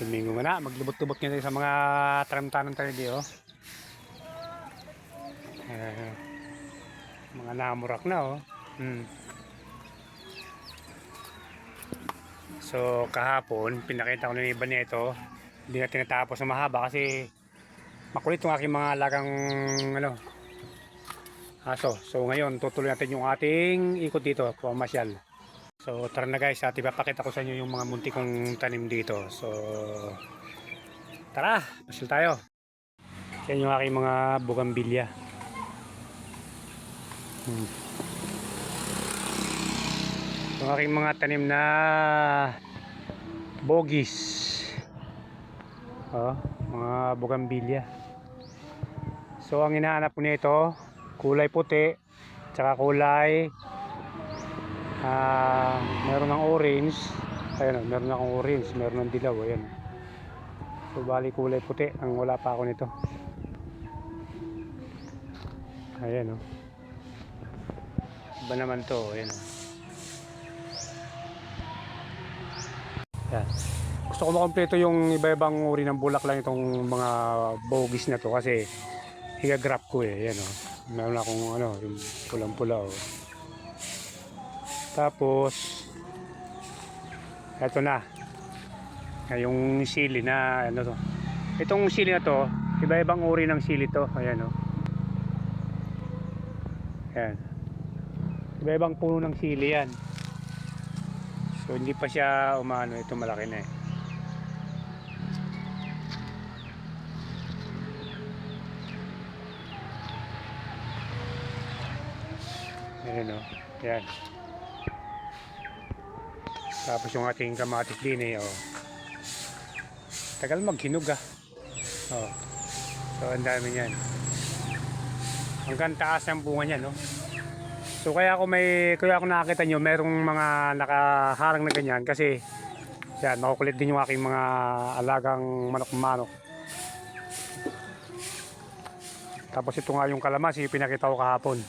Tumingo nga na, maglubot-lubot nga tayo sa mga tanim-tanim tayo di, oh. Mga namurak na, oh. So kahapon pinakita ko na yung iba nito, hindi na tinatapos na mahaba kasi makulit yung aking mga alagang aso. So ngayon tutuloy natin yung ating ikot dito, pamasyal. So tara na guys, at ipapakita ko sa inyo yung mga munti kong tanim dito. So tara, pasyal tayo. Yan yung aking mga bugambilya. Yung aking mga tanim na bogis, mga bugambilya. So ang hinahanap ko nito, kulay puti, tsaka kulay meron ng orange. Ayun, meron akong orange, meron ng dilaw. Ayan. So bali kulay puti ang wala pa ako nito. Ayan, iba naman to. Ayan, Yan. Gusto ko makompleto yung iba-ibang uri ng bulaklak itong mga bogis na to kasi higa-grab ko eh. Yan, meron akong yung pulang-pula, Tapos eto na yung sili na to. Itong sili na to, iba-ibang uri ng sili to. Ayan, Ayan. Iba-ibang puno ng sili yan. So hindi pa siya umano, ito malaki na eh. Ayan, Ayan. Tapos yung ating kamatis din eh, tagal maghinog So ang dami niyan. Hanggang taas ng bunga niya, So kaya ako nakakita nyo merong mga nakaharang na ganyan kasi yan, makukulit din yung aking mga alagang manok-manok. Tapos ito nga yung kalamansi yung pinakita ko kahapon.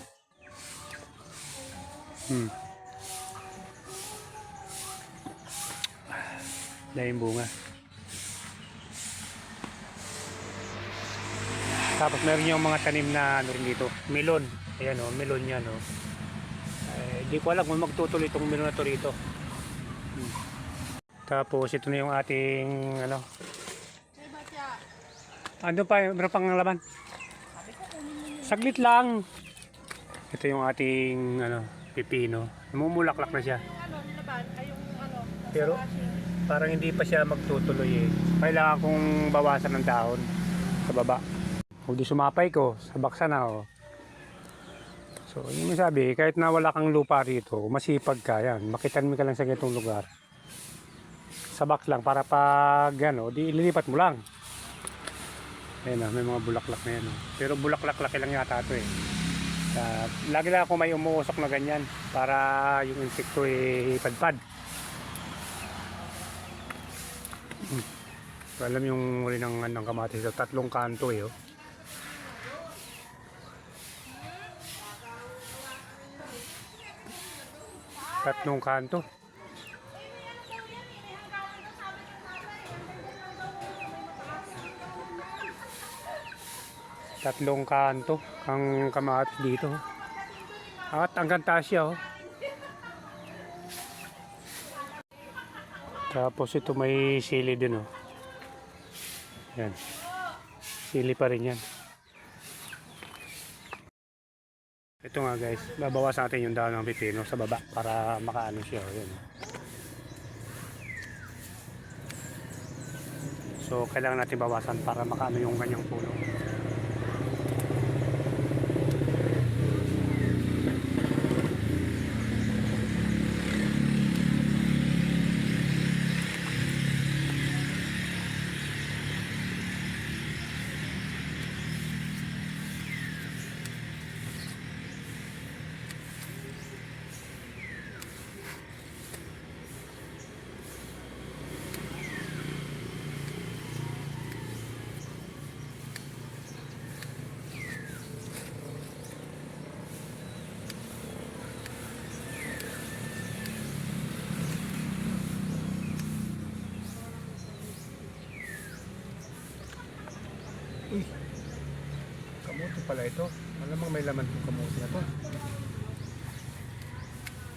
Dahil yung bunga. Tapos meron yung mga tanim na rin dito, melon. Ayan, melon yan, Hindi ko alam kung magtutuloy itong melon na to rito. Tapos ito na yung ating ano pa, meron pang laman. Saglit lang. Ito yung ating pipino. Namumulaklak na siya. Pero parang hindi pa siya magtutuloy eh. Kailangan kong bawasan ng dahon sa baba. Kung di sumapay ko, sabaksan na So yung sabi, kahit na wala kang lupa rito, masipag ka yan. Makitanmi ka lang sa ganitong lugar. Sabak lang para pag di ililipat mo lang. Ayan, may mga bulaklak na yan. Pero bulaklak-laki lang yata ito eh. Lagi lang ako may umuusok na ganyan para yung insekto ipadpad. So, alam yung uri ng kamatis ito, 3 kanto eh. 3 kanto. Tatlong kanto ang kamatis dito. At hanggang taas siya, Tapos ito may sili din, Yan. Sili pa rin yan. Ito nga guys, babawasan natin yung dahon ng pipino sa baba para makaano siya. Yan. So kailangan natin bawasan para makaano yung kanyang puno. pala ito. Alam mo may laman itong kamote na to.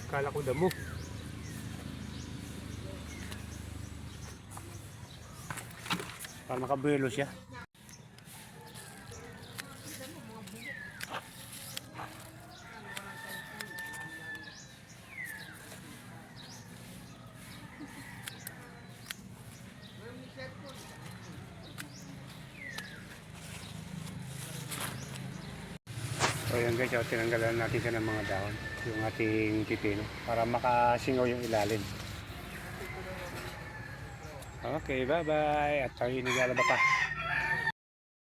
Kala ko damo. Para makabuelo siya. So yun guys, tinanggalan natin siya ng mga dahon, yung ating pipino, para makasingaw yung ilalim. Okay, bye bye. At tayo naglalaba pa.